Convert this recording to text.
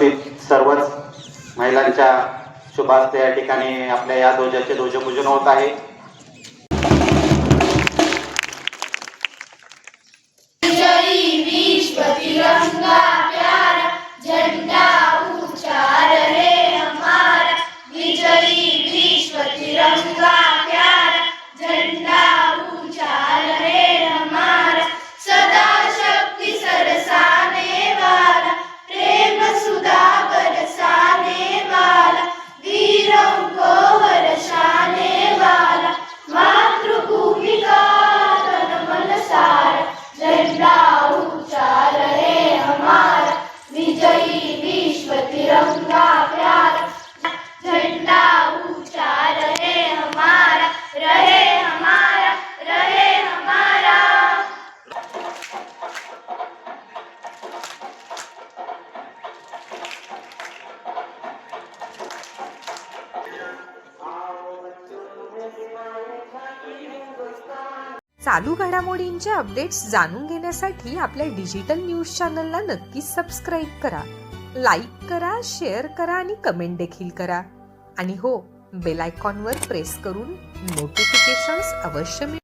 उपस्थित सर्वच महिलांच्या शुभ हस्ते या ठिकाणी आपल्या या ध्वजाचे ध्वजपूजन होत आहे। जय विश्व तिरंगा प्यारा झंडा ऊंचा रहे हमारा। विजयी विश्व तिरंगा प्यारा झंडा ऊंचा रहे हमारा। सदा शक्ति सरसाने वाला प्रेम सुधा बरसाने वाला वीरों को हर्षाने वाला मातृभूमि का तन मन सारा। झंडा ऊंचा रहे हमारा। विजयी विश्व तिरंगा प्यारा झंडा ऊंचा रहे हमारा। रहे हमारा, रहे हमारा। चालू घडामोडींचे अपडेट्स जाणून घेण्यासाठी आपल्या डिजिटल न्यूज चॅनलला नक्कीच सबस्क्राईब करा, लाईक करा, शेअर करा आणि कमेंट देखील करा। आणि हो, बेल आयकॉनवर प्रेस करून नोटिफिकेशन्स अवश्य मिळवा।